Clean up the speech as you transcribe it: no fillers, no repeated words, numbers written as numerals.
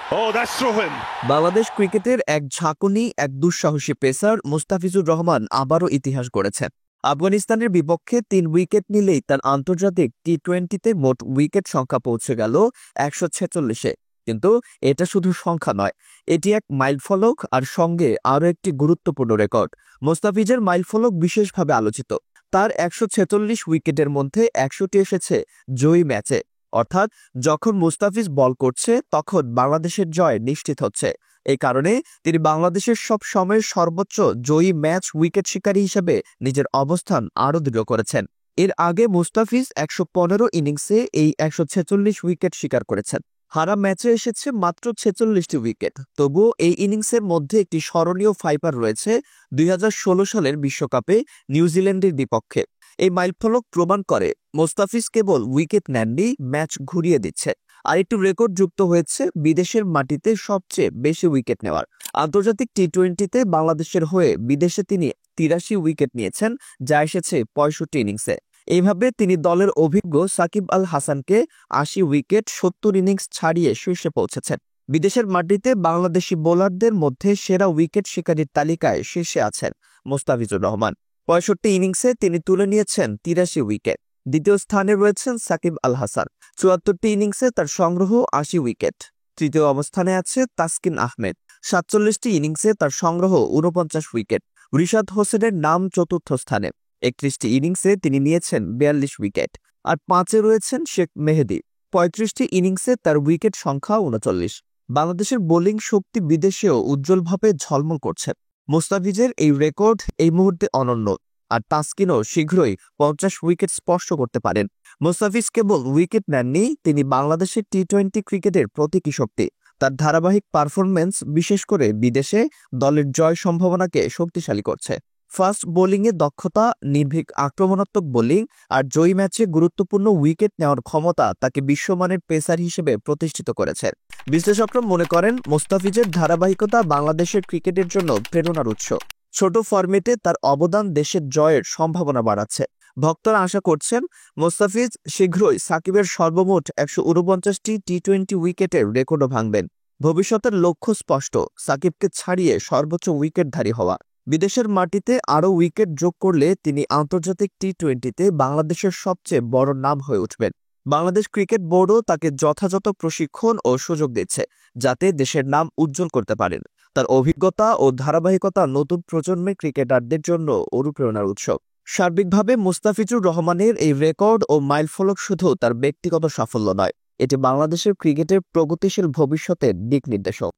Oh, that's through him. Bangladesh ক্রিকেটের এক ঝাঁকুনি এক দুঃসাহসী পেসার মুস্তাফিজুর রহমান আবারও ইতিহাস গড়েছেন। আফগানিস্তানের বিপক্ষে ৩ উইকেট নিলেই তার আন্তর্জাতিক টি-20তে মোট উইকেট সংখ্যা পৌঁছে গেল ১৪৬-এ। কিন্তু এটা শুধু সংখ্যা নয়, এটি এক মাইলফলক আর সঙ্গে আরও একটি গুরুত্বপূর্ণ রেকর্ড। মুস্তাফিজের মাইলফলক বিশেষভাবে আলোচিত। তার ১৪৬ উইকেটের মধ্যে ১০০টি এসেছে জয়ী ম্যাচে, অর্থাৎ যখন মুস্তাফিজ বল করছে তখন বাংলাদেশের জয় নিশ্চিত হচ্ছে। এই কারণে তিনি বাংলাদেশের সব সময়ের সর্বোচ্চ জয়ী ম্যাচ উইকেট শিকারী হিসেবে নিজের অবস্থান আরও দৃঢ় করেছেন। এর আগে মুস্তাফিজ ১১৫ ইনিংসে এই ১৪৬ উইকেট শিকার করেছেন। হারা ম্যাচে এসেছে মাত্র ৪৬টি উইকেট। তবুও এই ইনিংসের মধ্যে একটি স্মরণীয় ফাইবার রয়েছে ২০১৬ সালের বিশ্বকাপে নিউজিল্যান্ডের বিপক্ষে। এই মাইলফলক প্রমাণ করে মোস্তাফিজ কেবল উইকেট নেননি, ম্যাচ ঘুরিয়ে দিচ্ছে। আর একটু রেকর্ড যুক্ত হয়েছে বিদেশের মাটিতে সবচেয়ে বেশি উইকেট নেওয়ার। আন্তর্জাতিক টি-20তে বাংলাদেশের হয়ে বিদেশে তিনি ৮৩ উইকেট নিয়েছেন, যা এসেছে ৬৫ ইনিংসে। এইভাবে তিনি দলের অভিজ্ঞ সাকিব আল হাসানকে ৮০ উইকেট ৭০ ইনিংস ছাড়িয়ে শীর্ষে পৌঁছেছেন। বিদেশের মাটিতে বাংলাদেশি বোলারদের মধ্যে সেরা উইকেট শিকারীর তালিকায় শীর্ষে আছেন মুস্তাফিজুর রহমান। ৬৫ ইনিংসে তিনি তুলে নিয়েছেন ৮৩ উইকেট। দ্বিতীয় স্থানে রয়েছেন সাকিব আল হাসান। ৭৪টি ইনিংসে তার সংগ্রহ ৮০ উইকেট। তৃতীয় অবস্থানে আছে তাসকিন আহমেদ। ৪৭টি ইনিংসে তার সংগ্রহ ৪৯ উইকেট। রিশাদ হোসেনের নাম চতুর্থ স্থানে। ৩১টি ইনিংসে তিনি নিয়েছেন ৪২ উইকেট। আর ৫-এ রয়েছেন শেখ মেহেদী। ৩৫টি ইনিংসে তার উইকেট সংখ্যা ৩৯। বাংলাদেশের বোলিং শক্তি বিদেশেও উজ্জ্বলভাবে ঝলমল করছে। মুস্তাফিজের এই রেকর্ড এই মুহূর্তে অনন্য, আর তাসকিনও শীঘ্রই ৫০ উইকেট স্পর্শ করতে পারেন। মুস্তাফিজ কেবল উইকেট নেননি, তিনি বাংলাদেশের টি-20 ক্রিকেটের প্রতীকী শক্তি। তার ধারাবাহিক পারফরম্যান্স বিশেষ করে বিদেশে দলের জয় সম্ভাবনাকে শক্তিশালী করছে। ফাস্ট বোলিংয়ে দক্ষতা, নির্ভীক আক্রমণাত্মক বোলিং আর জয়ী ম্যাচে গুরুত্বপূর্ণ উইকেট নেওয়ার ক্ষমতা তাকে বিশ্বমানের পেসার হিসেবে প্রতিষ্ঠিত করেছে। বিশ্লেষকরা মনে করেন মুস্তাফিজের ধারাবাহিকতা বাংলাদেশের ক্রিকেটের জন্য প্রেরণার উৎস। ছোট ফরম্যাটে তার অবদান দেশের জয়ের সম্ভাবনা বাড়াচ্ছে। ভক্তরা আশা করছেন মুস্তাফিজ শীঘ্রই সাকিবের সর্বমোট ১৪৯টি টি-20 উইকেটের রেকর্ডও ভাঙবেন। ভবিষ্যতের লক্ষ্য স্পষ্ট, সাকিবকে ছাড়িয়ে সর্বোচ্চ উইকেটধারী হওয়া। বিদেশের মাটিতে আরও উইকেট যোগ করলে তিনি আন্তর্জাতিক টি-20তে বাংলাদেশের সবচেয়ে বড় নাম হয়ে উঠবেন। বাংলাদেশ ক্রিকেট বোর্ডও তাকে যথাযথ প্রশিক্ষণ ও সুযোগ দিচ্ছে, যাতে দেশের নাম উজ্জ্বল করতে পারেন। তার অভিজ্ঞতা ও ধারাবাহিকতা নতুন প্রজন্মের ক্রিকেটারদের জন্য অনুপ্রেরণার উৎস। সার্বিকভাবে মুস্তাফিজুর রহমানের এই রেকর্ড ও মাইলফলক শুধু তার ব্যক্তিগত সাফল্য নয়, এটি বাংলাদেশের ক্রিকেটের প্রগতিশীল ভবিষ্যতের দিক নির্দেশক।